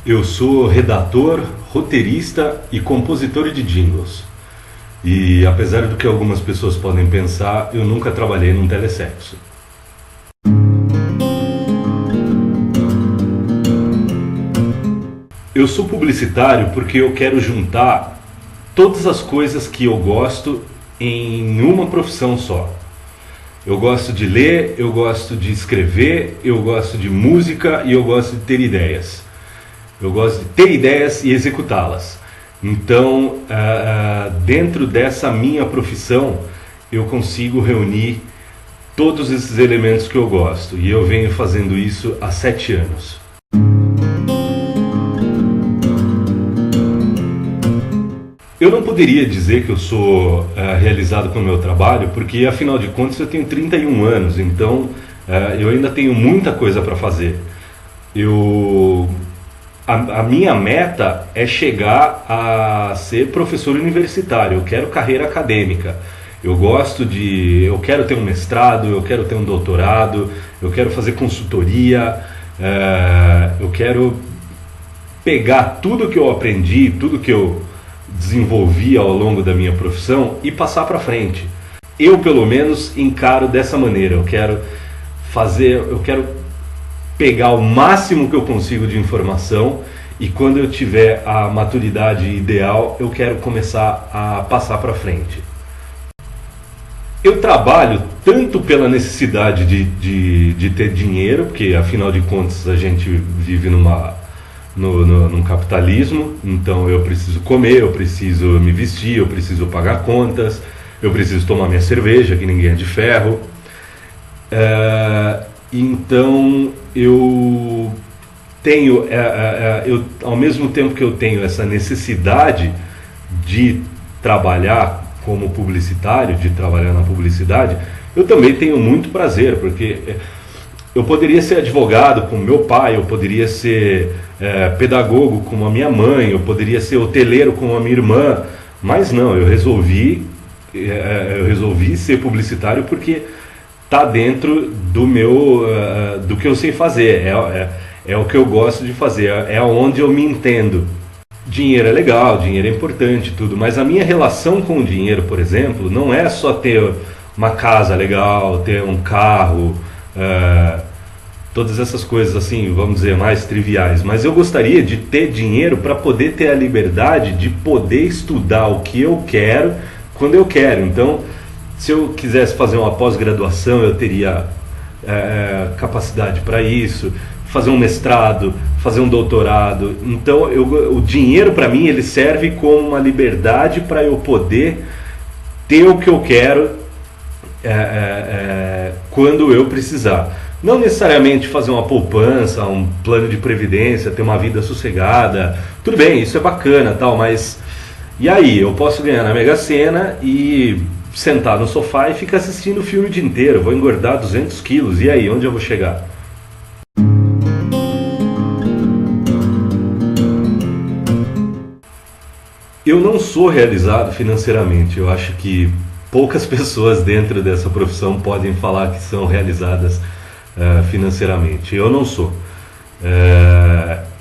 Eu sou redator, roteirista e compositor de jingles. E apesar do que algumas pessoas podem pensar, eu nunca trabalhei num telesexo. Eu sou publicitário porque eu quero juntar todas as coisas que eu gosto em uma profissão só. Eu gosto de ler, eu gosto de escrever, eu gosto de música e eu gosto de ter ideias. Eu gosto de ter ideias e executá-las. Então, dentro dessa minha profissão, eu consigo reunir todos esses elementos que eu gosto. E eu venho fazendo isso há 7 anos. Eu não poderia dizer que eu sou realizado com o meu trabalho, porque afinal de contas eu tenho 31 anos, então eu ainda tenho muita coisa para fazer. A minha meta é chegar a ser professor universitário. Eu quero carreira acadêmica. Eu quero ter um mestrado, eu quero ter um doutorado, eu quero fazer consultoria, eu quero pegar tudo que eu aprendi, tudo que eu desenvolvi ao longo da minha profissão e passar para frente. Eu, pelo menos, encaro dessa maneira. Eu quero pegar o máximo que eu consigo de informação e quando eu tiver a maturidade ideal, eu quero começar a passar para frente. Eu trabalho tanto pela necessidade de ter dinheiro, porque afinal de contas a gente vive num capitalismo, então eu preciso comer, eu preciso me vestir, eu preciso pagar contas, eu preciso tomar minha cerveja, que ninguém é de ferro. Então eu tenho, ao mesmo tempo que eu tenho essa necessidade de trabalhar como publicitário, de trabalhar na publicidade, eu também tenho muito prazer, porque eu poderia ser advogado como meu pai, eu poderia ser pedagogo como a minha mãe, eu poderia ser hoteleiro como a minha irmã, mas não, eu resolvi ser publicitário porque está dentro do que eu sei fazer, é o que eu gosto de fazer, é onde eu me entendo. Dinheiro é legal, dinheiro é importante, tudo, mas a minha relação com o dinheiro, por exemplo, não é só ter uma casa legal, ter um carro, todas essas coisas assim, vamos dizer, mais triviais, mas eu gostaria de ter dinheiro para poder ter a liberdade de poder estudar o que eu quero, quando eu quero. Então, se eu quisesse fazer uma pós-graduação, eu teria capacidade para isso, fazer um mestrado, fazer um doutorado. Então, o dinheiro para mim ele serve como uma liberdade para eu poder ter o que eu quero quando eu precisar. Não necessariamente fazer uma poupança, um plano de previdência, ter uma vida sossegada. Tudo bem, isso é bacana, tal, mas e aí? Eu posso ganhar na Mega Sena e sentar no sofá e ficar assistindo o filme o dia inteiro. Vou engordar 200 quilos. E aí, onde eu vou chegar? Eu não sou realizado financeiramente. Eu acho que poucas pessoas dentro dessa profissão podem falar que são realizadas financeiramente. Eu não sou.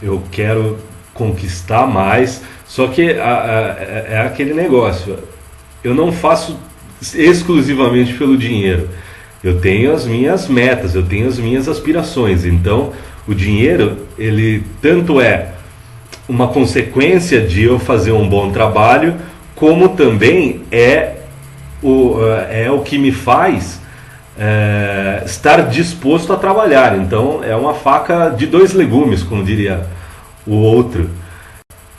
Eu quero conquistar mais, só que é aquele negócio. Eu não faço exclusivamente pelo dinheiro. Eu tenho as minhas metas, eu tenho as minhas aspirações. Então, o dinheiro, ele tanto é uma consequência de eu fazer um bom trabalho, como também é o que me faz estar disposto a trabalhar. Então é uma faca de 2 legumes, como diria o outro.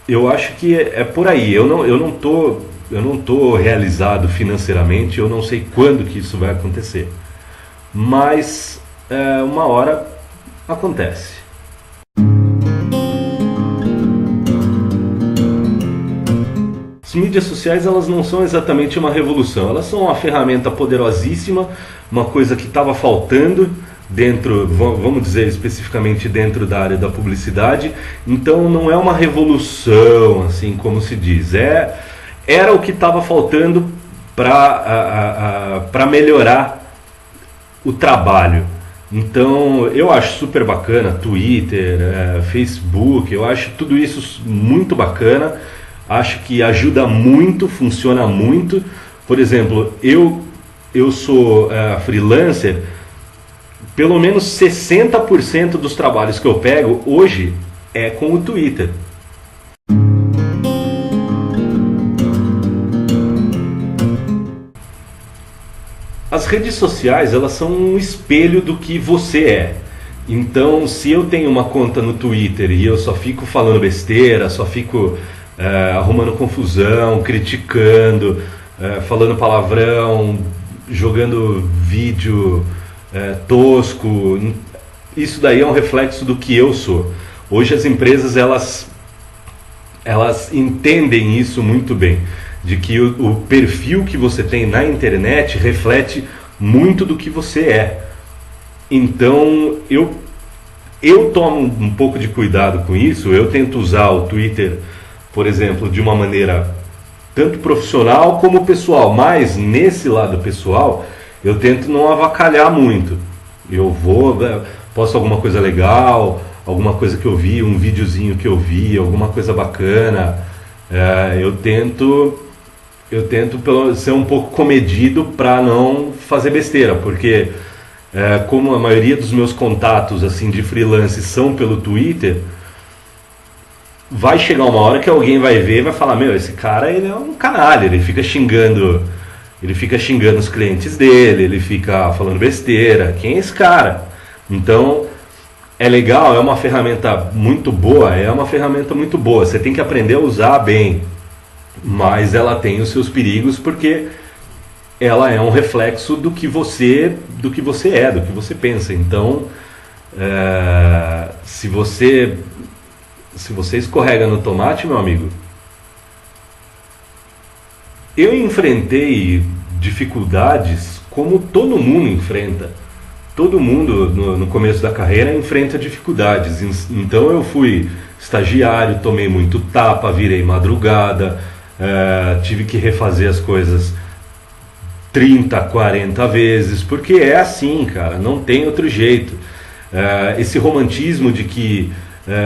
Eu acho que é por aí. Eu não tô realizado financeiramente, eu não sei quando que isso vai acontecer, mas uma hora acontece. As mídias sociais, elas não são exatamente uma revolução, elas são uma ferramenta poderosíssima, uma coisa que estava faltando dentro, vamos dizer especificamente dentro da área da publicidade. Então não é uma revolução, assim como se diz, era o que estava faltando para melhorar o trabalho. Então eu acho super bacana Twitter, Facebook, eu acho tudo isso muito bacana, acho que ajuda muito, funciona muito. Por exemplo, eu sou freelancer, pelo menos 60% dos trabalhos que eu pego hoje é com o Twitter. As redes sociais, elas são um espelho do que você é. Então, se eu tenho uma conta no Twitter e eu só fico falando besteira, só fico arrumando confusão, criticando, falando palavrão, jogando vídeo tosco, isso daí é um reflexo do que eu sou. Hoje as empresas, elas entendem isso muito bem, de que o perfil que você tem na internet reflete muito do que você é. Então eu tomo um pouco de cuidado com isso, eu tento usar o Twitter, por exemplo, de uma maneira tanto profissional como pessoal, mas nesse lado pessoal eu tento não avacalhar muito. Eu posto alguma coisa legal, alguma coisa que eu vi, um videozinho que eu vi, alguma coisa bacana. Eu tento ser um pouco comedido para não fazer besteira, porque como a maioria dos meus contatos assim de freelance são pelo Twitter, vai chegar uma hora que alguém vai ver e vai falar: meu, esse cara, ele é um canalha, ele fica xingando os clientes dele, ele fica falando besteira, quem é esse cara? Então é legal, é uma ferramenta muito boa, você tem que aprender a usar bem, mas ela tem os seus perigos, porque ela é um reflexo do que você é, do que você pensa. Então se você escorrega no tomate, meu amigo, eu enfrentei dificuldades como todo mundo enfrenta. Todo mundo no começo da carreira enfrenta dificuldades. Então eu fui estagiário, tomei muito tapa, virei madrugada, tive que refazer as coisas 30, 40 vezes, porque é assim, cara, não tem outro jeito. Esse romantismo de que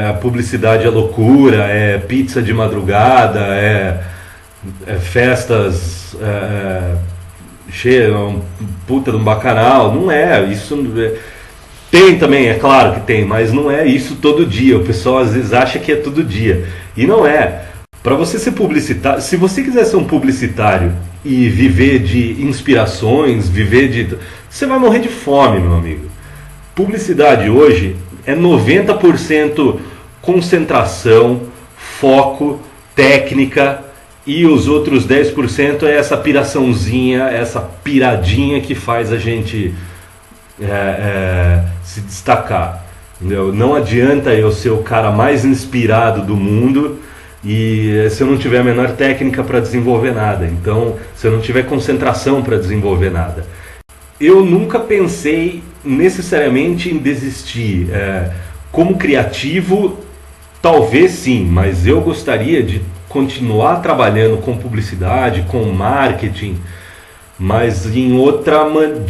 a publicidade é loucura, é pizza de madrugada, é festas cheia, um puta de um bacanal, não é, isso tem também, é claro que tem, mas não é isso todo dia. O pessoal às vezes acha que é todo dia, e não é. Para você ser publicitário, se você quiser ser um publicitário e viver de inspirações, você vai morrer de fome, meu amigo. Publicidade hoje é 90% concentração, foco, técnica, e os outros 10% é essa piraçãozinha, essa piradinha que faz a gente se destacar. Entendeu? Não adianta eu ser o cara mais inspirado do mundo e se eu não tiver a menor técnica para desenvolver nada. Então, se eu não tiver concentração para desenvolver nada. Eu nunca pensei necessariamente em desistir. Como criativo, talvez sim, mas eu gostaria de continuar trabalhando com publicidade, com marketing, mas de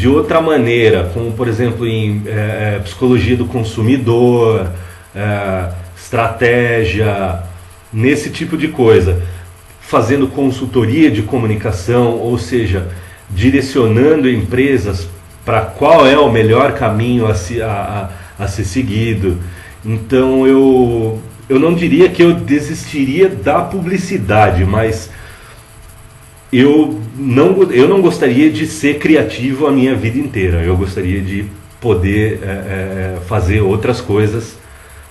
outra maneira, como por exemplo em psicologia do consumidor, estratégia, nesse tipo de coisa, fazendo consultoria de comunicação, ou seja, direcionando empresas para qual é o melhor caminho a ser seguido. Então eu não diria que eu desistiria da publicidade, mas eu não gostaria de ser criativo a minha vida inteira. Eu gostaria de poder fazer outras coisas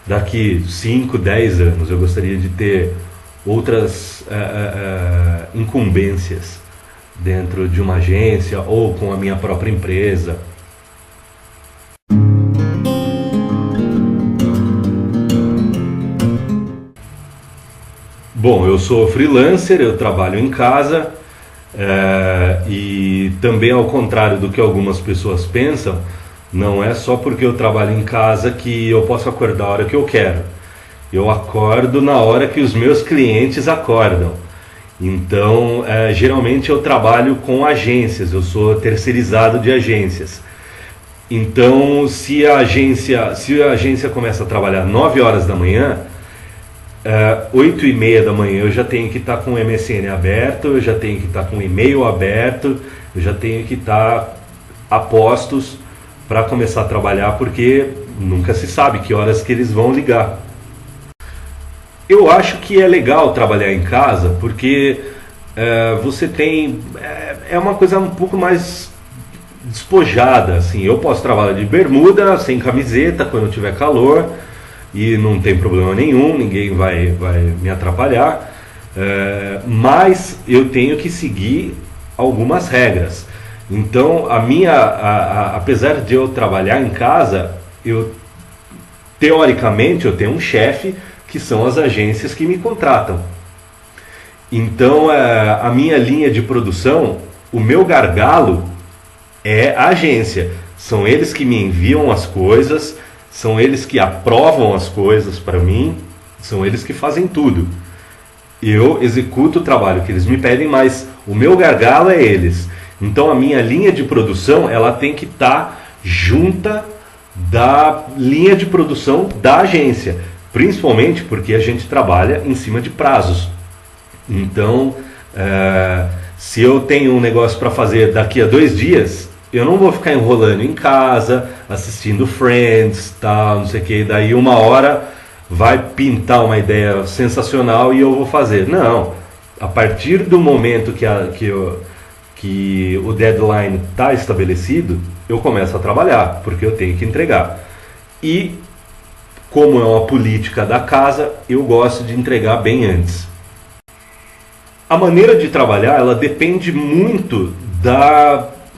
daqui 5, 10 anos. Eu gostaria de ter outras incumbências dentro de uma agência ou com a minha própria empresa. Bom, eu sou freelancer, eu trabalho em casa e também, ao contrário do que algumas pessoas pensam, não é só porque eu trabalho em casa que eu posso acordar a hora que eu quero. Eu acordo na hora que os meus clientes acordam. Então, geralmente eu trabalho com agências, eu sou terceirizado de agências. Então, se a agência começa a trabalhar 9 horas da manhã, 8:30 da manhã eu já tenho que estar com o MSN aberto, eu já tenho que estar com o e-mail aberto, eu já tenho que estar a postos para começar a trabalhar, porque nunca se sabe que horas que eles vão ligar. Eu acho que é legal trabalhar em casa, porque você tem... É uma coisa um pouco mais despojada, assim. Eu posso trabalhar de bermuda, sem camiseta, quando tiver calor, e não tem problema nenhum, ninguém vai me atrapalhar, mas eu tenho que seguir algumas regras. Então, apesar de eu trabalhar em casa, teoricamente eu tenho um chefe, que são as agências que me contratam. Então, a minha linha de produção, o meu gargalo é a agência. São eles que me enviam as coisas, são eles que aprovam as coisas para mim, são eles que fazem tudo. Eu executo o trabalho que eles me pedem, mas o meu gargalo é eles. Então a minha linha de produção, ela tem que estar junta da linha de produção da agência, principalmente porque a gente trabalha em cima de prazos. Então, se eu tenho um negócio para fazer daqui a 2 dias, eu não vou ficar enrolando em casa, assistindo Friends, tal, não sei o que, daí 1 hora vai pintar uma ideia sensacional e eu vou fazer. Não, a partir do momento que o deadline está estabelecido, eu começo a trabalhar, porque eu tenho que entregar. E, como é uma política da casa, eu gosto de entregar bem antes. A maneira de trabalhar, ela depende muito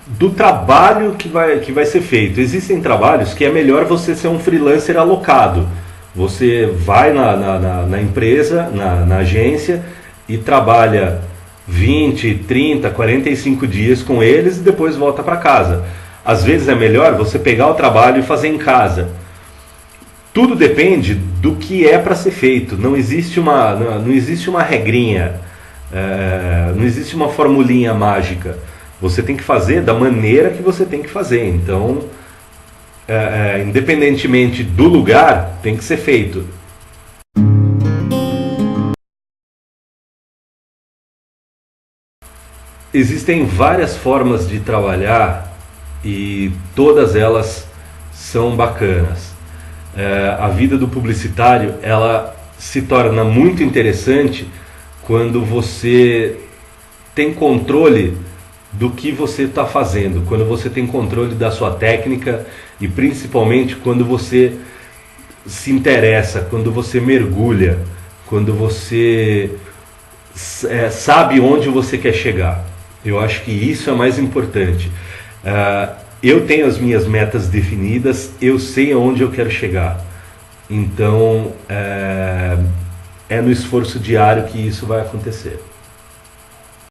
do trabalho que vai ser feito. Existem trabalhos que é melhor você ser um freelancer alocado. Você vai na empresa, na agência, e trabalha 20, 30, 45 dias com eles e depois volta para casa. Às vezes é melhor você pegar o trabalho e fazer em casa. Tudo depende do que é para ser feito. Não existe uma regrinha, não existe uma formulinha mágica. Você tem que fazer da maneira que você tem que fazer. Então, independentemente do lugar, tem que ser feito. Existem várias formas de trabalhar e todas elas são bacanas. A vida do publicitário, ela se torna muito interessante quando você tem controle do que você está fazendo, quando você tem controle da sua técnica e principalmente quando você se interessa, quando você mergulha, quando você sabe onde você quer chegar. Eu acho que isso é mais importante. Eu tenho as minhas metas definidas, eu sei aonde eu quero chegar. Então, é no esforço diário que isso vai acontecer.